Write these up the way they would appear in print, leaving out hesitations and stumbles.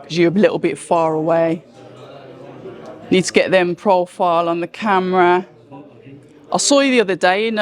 because you're a little bit far away. Need to get them profile on the camera. I saw you the other day in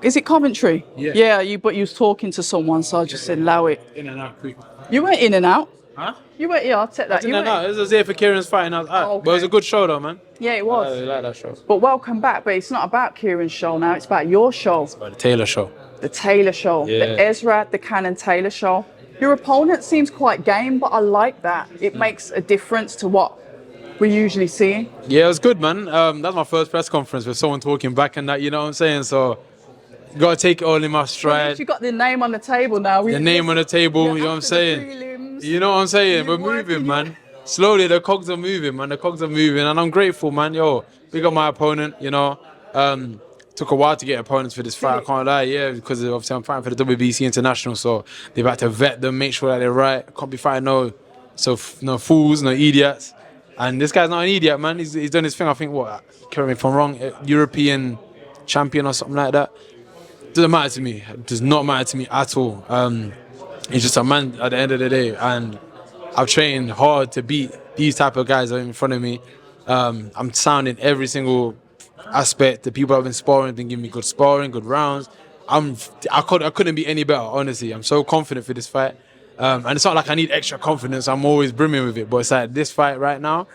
is it Coventry? Yeah. Yeah, but you was talking to someone, so I just said allow it. In and out quick. You went in and out. Huh? You went, yeah, I'll take that. In and out. It was there for Kieran's fight, and I was out. Oh, okay. But it was a good show, though, man. Yeah, it was. I like that show. But welcome back. But it's not about Kieran's show now. It's about your show. It's about the Taylor show. The Taylor show. Yeah. The Ezra, the Cannon Taylor show. Your opponent seems quite game, but I like that. It makes a difference to what we're usually seeing. Yeah, it was good, man. That's my first press conference with someone talking back and that, you know what I'm saying? So, you got to take it all in my stride. You got the name on the table now. The name on the table, you know what I'm saying? You know what I'm saying? We're moving, man. Slowly, the cogs are moving, man. The cogs are moving, and I'm grateful, man. Yo, big up my opponent, you know. Took a while to get opponents for this fight, I can't lie, yeah, because obviously I'm fighting for the WBC International, so they've had to vet them, make sure that they're right. Can't be fighting no fools, no idiots. And this guy's not an idiot, man. He's done his thing. I think, correct me if I'm wrong, European champion or something like that. Doesn't matter to me. It does not matter to me at all. He's just a man at the end of the day, and I've trained hard to beat these type of guys in front of me. I'm sounding every single aspect. The people I've been sparring have been giving me good sparring, good rounds. I couldn't be any better, honestly. I'm so confident for this fight. And it's not like I need extra confidence. I'm always brimming with it. But it's like this fight right now,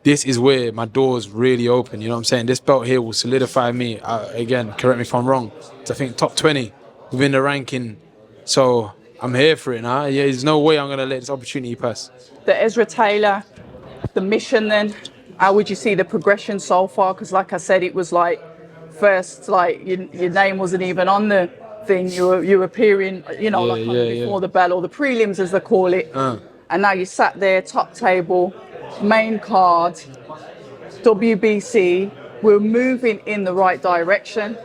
this is where my door's really open. You know what I'm saying? This belt here will solidify me. Again, correct me if I'm wrong. It's, I think, top 20 within the ranking. So I'm here for it now. Yeah, there's no way I'm going to let this opportunity pass. The Ezra Taylor, the mission then, how would you see the progression so far? Because like I said, it was like first, like your name wasn't even on the thing. You were appearing, you know, before the bell or the prelims as they call it. And now you sat there, top table, main card, WBC. We're moving in the right direction.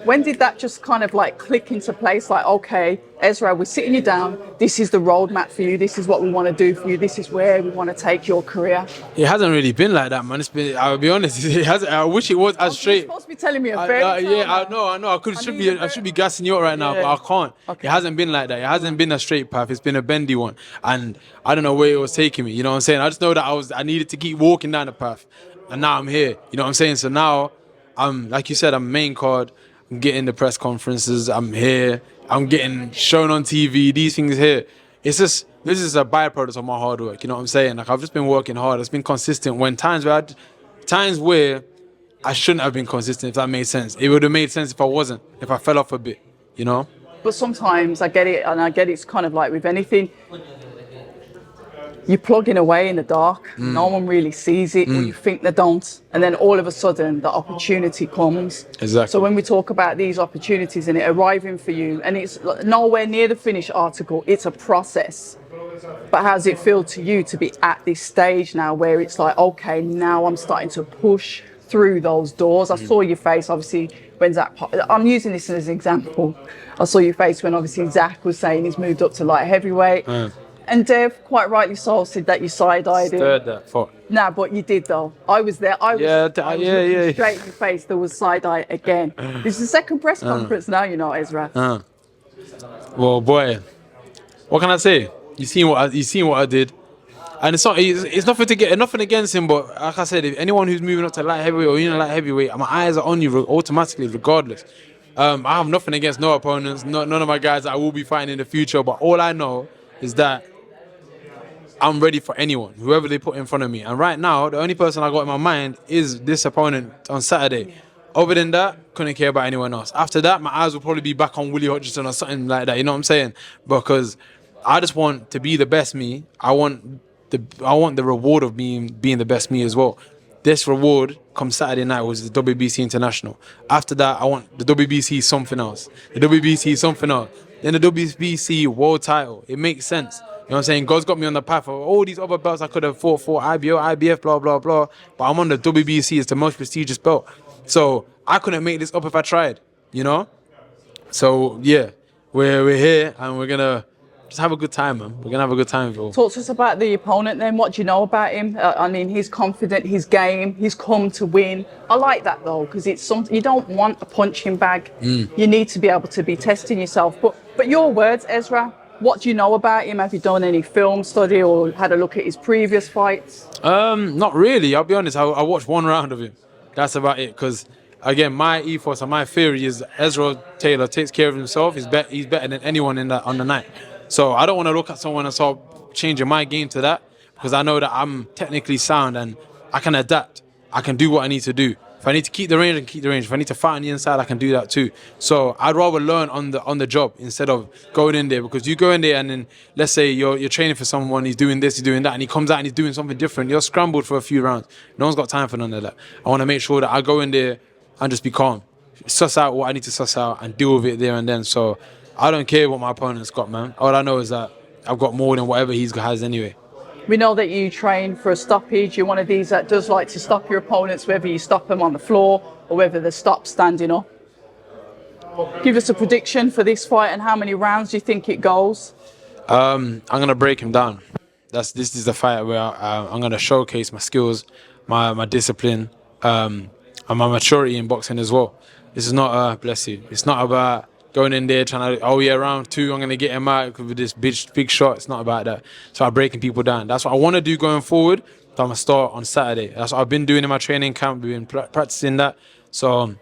When did that just kind of like click into place? Like, okay, Ezra, we're sitting you down. This is the roadmap for you. This is what we want to do for you. This is where we want to take your career. It hasn't really been like that, man. It's been, I'll be honest, it hasn't. I wish it was as straight. You're supposed to be telling me a fairy tale. Yeah, I know. I should be gassing you up right now, but I can't. Okay. It hasn't been like that. It hasn't been a straight path. It's been a bendy one. And I don't know where it was taking me. You know what I'm saying? I just know that I needed to keep walking down the path. And now I'm here. You know what I'm saying? So now, like you said, I'm main card. I'm getting the press conferences. I'm here. I'm getting shown on TV. These things here. It's just, this is a byproduct of my hard work. You know what I'm saying? Like, I've just been working hard. It's been consistent. When times where I shouldn't have been consistent, if that made sense. It would have made sense if I wasn't. If I fell off a bit. You know. But sometimes I get it, and I get it's kind of like with anything. You're plugging away in the dark. No one really sees it, or you think they don't. And then all of a sudden, the opportunity comes. Exactly. So when we talk about these opportunities and it arriving for you, and it's nowhere near the finished article, it's a process. But how does it feel to you to be at this stage now where it's like, okay, now I'm starting to push through those doors? I saw your face, obviously, when Zach, I'm using this as an example. I saw your face when obviously Zach was saying he's moved up to light heavyweight. And Dev, quite rightly so, said that you side-eyed him. Stirred that fuck. Nah, but you did though. I was there. I was looking straight in your face. There was side-eye again. This is the second press conference now, you know, Ezra. Well, boy, what can I say? You seen what I did, and it's nothing against him. But like I said, if anyone who's moving up to light heavyweight or even light heavyweight, my eyes are on you automatically, regardless. I have nothing against no opponents, none of my guys that I will be fighting in the future. But all I know is that I'm ready for anyone, whoever they put in front of me. And right now, the only person I got in my mind is this opponent on Saturday. Other than that, couldn't care about anyone else. After that, my eyes will probably be back on Willie Hodgson or something like that. You know what I'm saying? Because I just want to be the best me. I want the reward of being the best me as well. This reward comes Saturday night was the WBC International. After that, I want the WBC something else. The WBC something else. Then the WBC world title. It makes sense. You know what I'm saying? God's got me on the path of all these other belts I could have fought for, IBO, IBF, blah, blah, blah. But I'm on the WBC. It's the most prestigious belt. So I couldn't make this up if I tried, you know? So, yeah, we're here and we're going to just have a good time, man. We're going to have a good time, Phil. Talk to us about the opponent then. What do you know about him? I mean, he's confident, his game, he's come to win. I like that, though, because it's something you don't want a punching bag. You need to be able to be testing yourself. But your words, Ezra, What do you know about him? Have you done any film study or had a look at his previous fights? Not really. I'll be honest. I watched one round of him. That's about it. Because again, my ethos and my theory is Ezra Taylor takes care of himself. He's better than anyone in that on the night. So I don't want to look at someone and start changing my game to that, because I know that I'm technically sound and I can adapt. I can do what I need to do. If I need to keep the range, I can keep the range. If I need to fight on the inside, I can do that too. So I'd rather learn on the job instead of going in there, because you go in there and then let's say you're training for someone, he's doing this, he's doing that, and he comes out and he's doing something different. You're scrambled for a few rounds. No one's got time for none of that. I want to make sure that I go in there and just be calm, suss out what I need to suss out and deal with it there and then. So I don't care what my opponent's got, man. All I know is that I've got more than whatever he has anyway. We know that you train for a stoppage. You're one of these that does like to stop your opponents, whether you stop them on the floor or whether they stop standing up. Give us a prediction for this fight and how many rounds do you think it goes? I'm gonna break him down. This is the fight where I'm gonna showcase my skills, my discipline, and my maturity in boxing as well. This is not bless you. It's not about going in there trying to round 2 I'm gonna get him out with this big shot. It's not about that. It's about breaking people down. That's what I want to do going forward. So I'm gonna start on Saturday. That's what I've been doing in my training camp. We've been practicing that. So I'm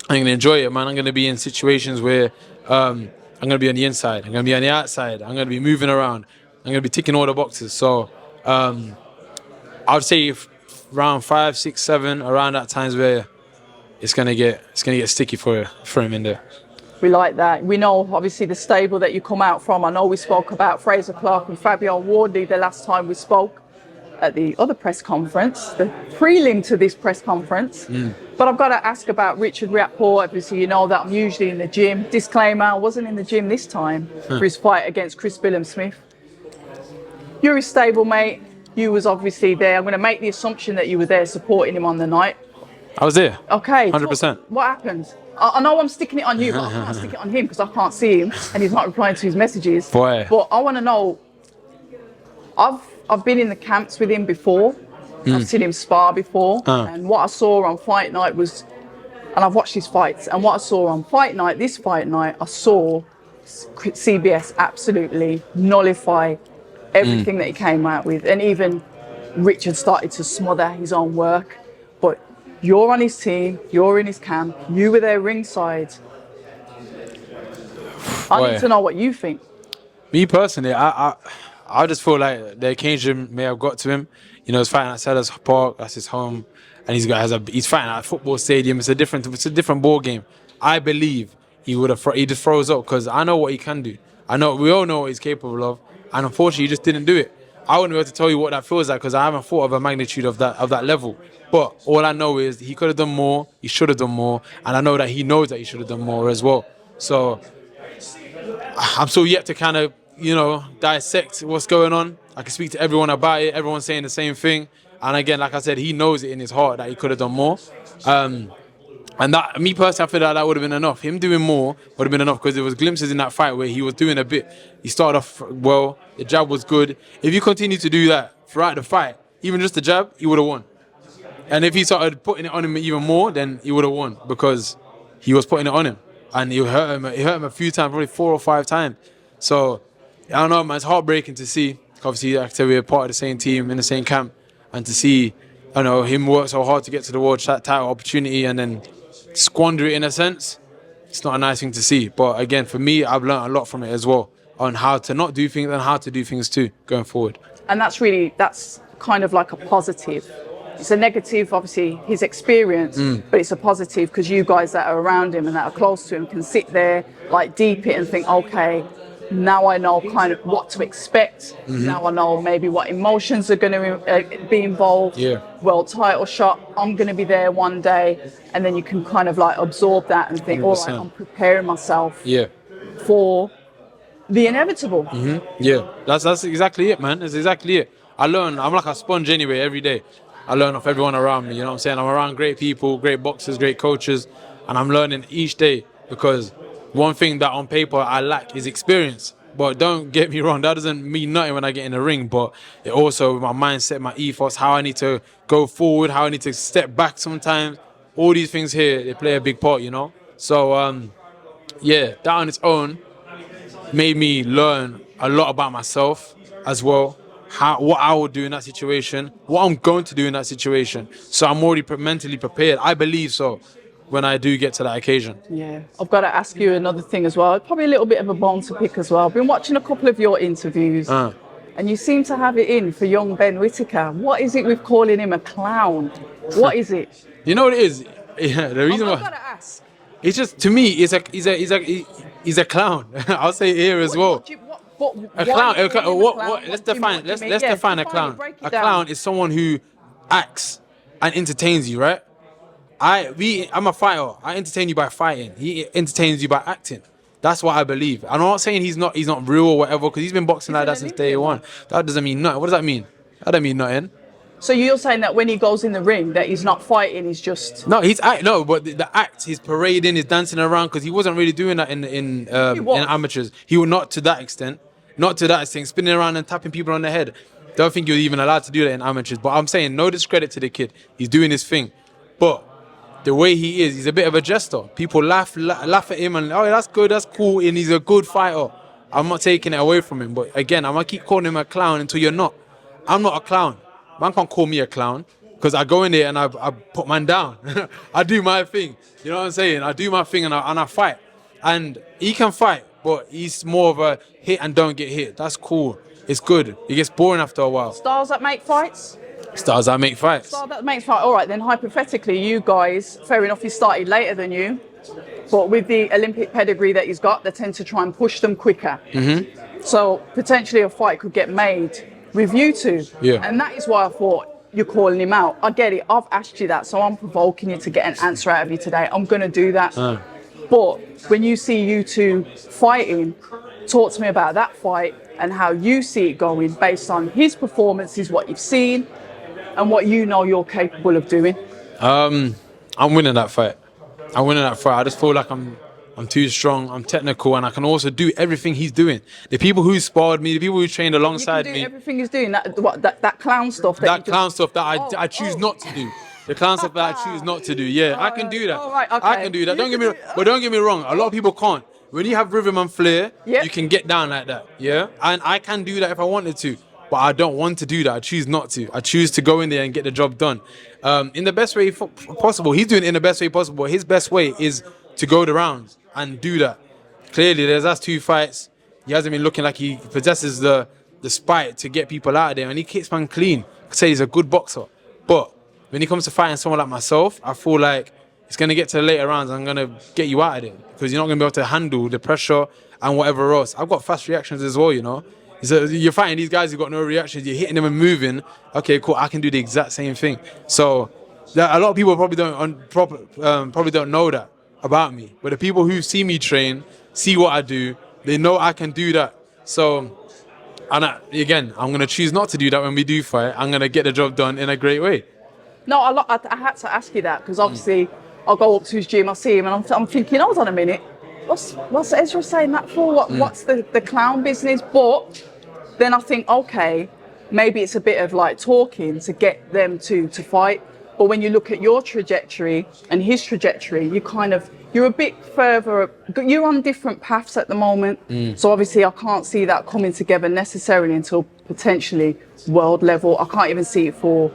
gonna enjoy it, man. I'm gonna be in situations where I'm gonna be on the inside. I'm gonna be on the outside. I'm gonna be moving around. I'm gonna be ticking all the boxes. So I would say if round 5, 6, 7, around that times where it's gonna get sticky for him in there. We like that. We know, obviously, the stable that you come out from. I know we spoke about Fraser Clark and Fabio Wardley the last time we spoke at the other press conference, the prelim to this press conference. But I've got to ask about Richard Riakporhe. Obviously, you know that I'm usually in the gym. Disclaimer, I wasn't in the gym this time for his fight against Chris Billam-Smith. You're his stablemate. You was obviously there. I'm going to make the assumption that you were there supporting him on the night. I was there. Okay. 100%. What happened? I know I'm sticking it on you, but I can't stick it on him because I can't see him and he's not replying to his messages. Boy. But I want to know, I've been in the camps with him before. I've seen him spar before. And what I saw on fight night was, and I've watched his fights, and what I saw on fight night, this fight night, I saw CBS absolutely nullify everything that he came out with. And even Richard started to smother his own work. But you're on his team, you're in his camp, you were there ringside. I need to know what you think. Me personally, I just feel like the occasion may have got to him. You know, he's fighting at Sellers Park, that's his home, and he's fighting at a football stadium. It's a different ball game. I believe he just froze up because I know what he can do. We all know what he's capable of, and unfortunately, he just didn't do it. I wouldn't be able to tell you what that feels like because I haven't thought of a magnitude of that level. But all I know is he could have done more, he should have done more, and I know that he knows that he should have done more as well. So I'm still yet to kind of, dissect what's going on. I can speak to everyone about it. Everyone's saying the same thing. And again, like I said, he knows it in his heart that he could have done more. And that, me personally, I feel that would have been enough. Him doing more would have been enough because there was glimpses in that fight where he was doing a bit. He started off well. The jab was good. If you continue to do that throughout the fight, even just the jab, he would have won. And if he started putting it on him even more, then he would have won because he was putting it on him. And he hurt him a few times, probably 4 or 5 times. So, I don't know, man. It's heartbreaking to see. Obviously, like I said, we're part of the same team, in the same camp. And to see, him work so hard to get to the world title opportunity and then squander it in a sense, it's not a nice thing to see. But again, for me, I've learned a lot from it as well on how to not do things and how to do things too going forward. And that's kind of like a positive. It's a negative, obviously, his experience, but it's a positive because you guys that are around him and that are close to him can sit there, like deep it and think, okay, now I know kind of what to expect. Now I know maybe what emotions are going to be involved. Yeah. World title shot, I'm going to be there one day. And then you can kind of like absorb that and think, 100%. All right, I'm preparing myself for the inevitable. Yeah, that's exactly it, man. That's exactly it. I'm like a sponge anyway every day. I learn off everyone around me, you know what I'm saying? I'm around great people, great boxers, great coaches, and I'm learning each day because one thing that on paper I lack is experience. But don't get me wrong, that doesn't mean nothing when I get in the ring, but it also, my mindset, my ethos, how I need to go forward, how I need to step back sometimes, all these things here, they play a big part, So, that on its own made me learn a lot about myself as well. What I would do in that situation, what I'm going to do in that situation. So I'm already mentally prepared. I believe so when I do get to that occasion. Yeah, I've got to ask you another thing as well. Probably a little bit of a bone to pick as well. I've been watching a couple of your interviews, and you seem to have it in for young Ben Whittaker. What is it with calling him a clown? What is it? You know what it is? Yeah, the reason I've why got to ask. it's just to me, he's a clown. I'll say it here as well. A clown. Let's define a clown. A clown is someone who acts and entertains you, right? I'm a fighter. I entertain you by fighting. He entertains you by acting. That's what I believe. I'm not saying he's not real or whatever, because he's been boxing like that since day one. That doesn't mean nothing. What does that mean? That don't mean nothing. So you're saying that when he goes in the ring, that he's not fighting, he's just... No, but the act, he's parading, he's dancing around, because he wasn't really doing that in amateurs. He was not to that extent. Not to that extent, spinning around and tapping people on the head. Don't think you're even allowed to do that in amateurs. But I'm saying no discredit to the kid. He's doing his thing. But the way he is, he's a bit of a jester. People laugh at him and, oh, that's good, that's cool, and he's a good fighter. I'm not taking it away from him. But again, I'm going to keep calling him a clown until you're not. I'm not a clown. Man can't call me a clown, because I go in there and I put man down. I do my thing. You know what I'm saying? I do my thing and I fight. And he can fight, but he's more of a hit and don't get hit. That's cool. It's good. It gets boring after a while. Stars that make fights? Stars that make fights. Stars that make fights. All right, then hypothetically, you guys, fair enough, he started later than you, but with the Olympic pedigree that he's got, they tend to try and push them quicker. Mm-hmm. So potentially a fight could get made with you two. Yeah. And that is why I thought you're calling him out. I get it. I've asked you that, so I'm provoking you to get an answer out of you today. I'm going to do that. But when you see you two fighting, talk to me about that fight and how you see it going based on his performances, what you've seen, and what you know you're capable of doing. I'm winning that fight. I just feel like I'm too strong, I'm technical, and I can also do everything he's doing. The people who sparred me, the people who trained alongside me. Everything he's doing, that clown stuff. I choose not to do. The clown stuff that I choose not to do. Yeah, I can do that. Right, okay. I can do that. Don't get me wrong. A lot of people can't. When you have rhythm and flair, you can get down like that. Yeah, and I can do that if I wanted to. But I don't want to do that. I choose not to. I choose to go in there and get the job done. In the best way possible. He's doing it in the best way possible. His best way is to go the rounds and do that. Clearly, that's 2 fights. He hasn't been looking like he possesses the spite to get people out of there. And he keeps man clean. I could say he's a good boxer. But when it comes to fighting someone like myself, I feel like it's going to get to the later rounds. I'm going to get you out of there, because you're not going to be able to handle the pressure and whatever else. I've got fast reactions as well, you know. So you're fighting these guys who've got no reactions. You're hitting them and moving. Okay, cool. I can do the exact same thing. So a lot of people probably don't know that about me. But the people who see me train, see what I do, they know I can do that. So, again, I'm going to choose not to do that when we do fight. I'm going to get the job done in a great way. No, I had to ask you that, because obviously I'll go up to his gym, I see him, and I'm thinking, hold on a minute. What's Ezra saying that for? What's the clown business? But then I think, okay, maybe it's a bit of like talking to get them to fight. But when you look at your trajectory and his trajectory, you're a bit further, you're on different paths at the moment. So obviously I can't see that coming together necessarily until potentially world level. I can't even see it for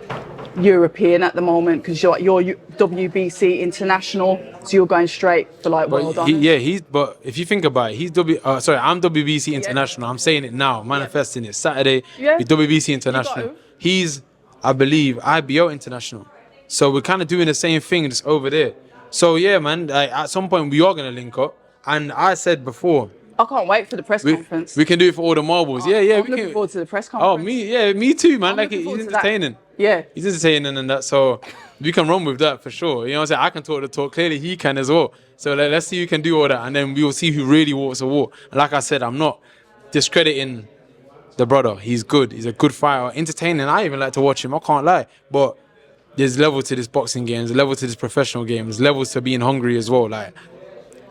European at the moment, because you're WBC international, so you're going straight for like world honors. But if you think about it, I'm WBC international. I'm saying it now, manifesting it. Saturday, with WBC international. He's, I believe, IBO international. So we're kind of doing the same thing just over there. So yeah, man, at some point we are going to link up. And I said before, I can't wait for the press conference. We can do it for all the marbles. I'm looking forward to the press conference. Me too, man. Like, he's entertaining. Yeah. He's entertaining and that. So we can run with that for sure. You know what I'm saying? I can talk the talk. Clearly he can as well. So let's see who can do all that. And then we will see who really walks the walk. And like I said, I'm not discrediting the brother. He's good. He's a good fighter. Entertaining. I even like to watch him. I can't lie. But there's level to this boxing game. There's level to this professional game. There's levels to being hungry as well. Like,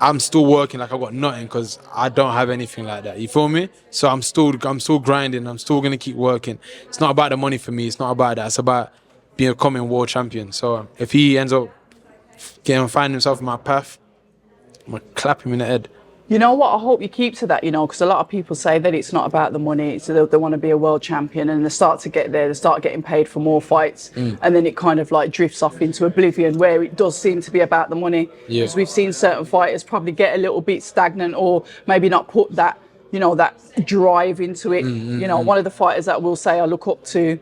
I'm still working like I've got nothing, because I don't have anything like that. You feel me? So I'm still grinding. I'm still going to keep working. It's not about the money for me. It's not about that. It's about becoming world champion. So if he ends up finding himself in my path, I'm going to clap him in the head. You know what? I hope you keep to that, because a lot of people say that it's not about the money. So they want to be a world champion and they start to get there, they start getting paid for more fights. And then it kind of like drifts off into oblivion where it does seem to be about the money. Yeah. Because we've seen certain fighters probably get a little bit stagnant or maybe not put that, that drive into it. One of the fighters that we'll say I look up to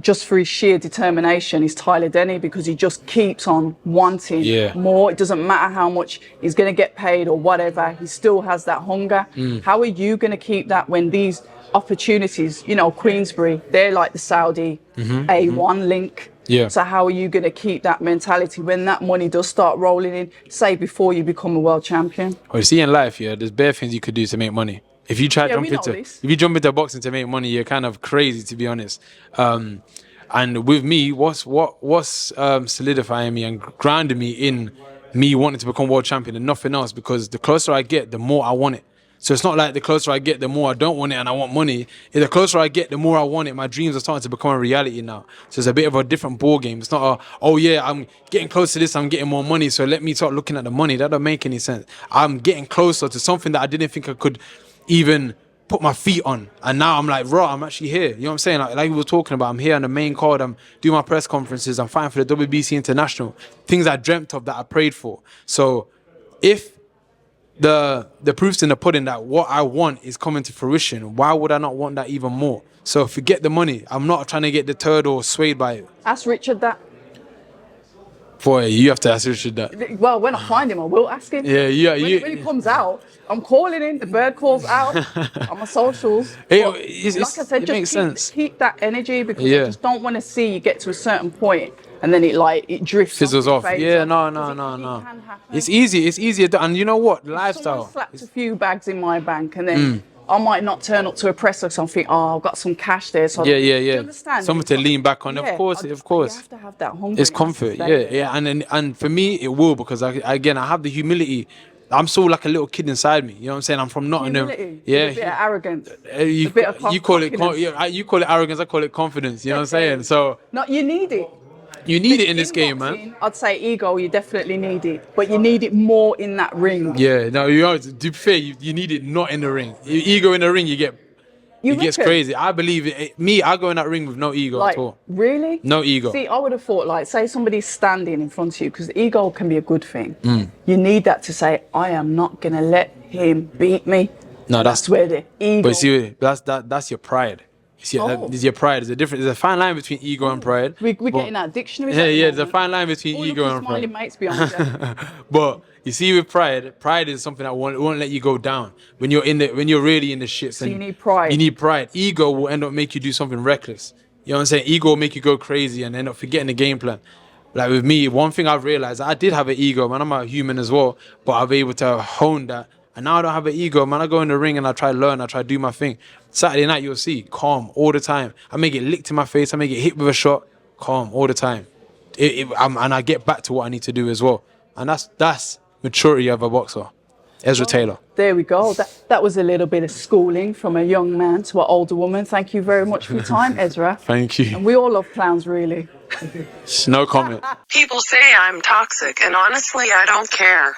just for his sheer determination is Tyler Denny, because he just keeps on wanting more. It doesn't matter how much he's going to get paid or whatever, he still has that hunger. How are you going to keep that when these opportunities, Queensbury, they're like the Saudi A1 link. Yeah. So how are you going to keep that mentality when that money does start rolling in, say before you become a world champion? Well, you see in life, there's bare things you could do to make money. If you try if you jump into boxing to make money, you're kind of crazy, to be honest. And with me, what's solidifying me and grounding me in me wanting to become world champion and nothing else, because the closer I get, the more I want it. So it's not like the closer I get, the more I don't want it and I want money. The closer I get, the more I want it. My dreams are starting to become a reality now. So it's a bit of a different ball game. It's not I'm getting close to this, I'm getting more money, so let me start looking at the money. That don't make any sense. I'm getting closer to something that I didn't think I could even put my feet on, and now I'm like, raw, I'm actually here. You know what I'm saying? Like we were talking about, I'm here on the main card, I'm doing my press conferences, I'm fighting for the WBC International, things I dreamt of, that I prayed for. So if the proof's in the pudding that what I want is coming to fruition, why would I not want that even more? So forget the money. I'm not trying to get deterred or swayed by it. Ask Richard that. Boy, you have to ask Richard that. Well, when I find him, I will ask him. When he comes out, I'm calling him. The bird calls out on my socials. Like I said, it makes sense. Keep that energy, because I just don't want to see you get to a certain point and then it drifts, fizzles off. Yeah, no. It's easy. It's easier. And you know what? Lifestyle. Someone slapped a few bags in my bank, and then I might not turn up to a press or something. Oh, I've got some cash there. So Yeah. Do you understand? Something to lean back on. Yeah, Of course. You have to have that hunger. It's comfort. Yeah. And for me, it will, because I have the humility. I'm still like a little kid inside me. You know what I'm saying? I'm from Nottingham. Yeah. A bit of arrogance. You call it arrogance. I call it confidence. You know what I'm saying? So no, you need it. You need it in this game, man. I'd say ego, you definitely need it, but you need it more in that ring. Yeah, no, to be fair, you need it not in the ring. Ego in the ring, it gets crazy. I believe it. I go in that ring with no ego at all. Really? No ego. See, I would have thought, say somebody's standing in front of you, because ego can be a good thing. You need that to say, I am not going to let him beat me. No, that's where the ego... But see, that's your pride. It's your pride. There's a fine line between ego and pride. We're getting that dictionary. There's a fine line between ego and pride. Mates behind you. But you see, with pride is something that won't let you go down when you're really in the shits. So you need pride. You need pride. Ego will end up make you do something reckless. You know what I'm saying? Ego will make you go crazy and end up forgetting the game plan. Like with me, one thing I've realized, I did have an ego, man. I'm a human as well, but I've been able to hone that. And now I don't have an ego, man. I go in the ring and I try to learn, I try to do my thing. Saturday night, you'll see, calm all the time. I may get licked in my face, I may get hit with a shot, calm all the time. And I get back to what I need to do as well. And that's maturity of a boxer. Ezra Taylor. There we go. That was a little bit of schooling from a young man to an older woman. Thank you very much for your time, Ezra. Thank you. And we all love clowns, really. No comment. People say I'm toxic, and honestly, I don't care.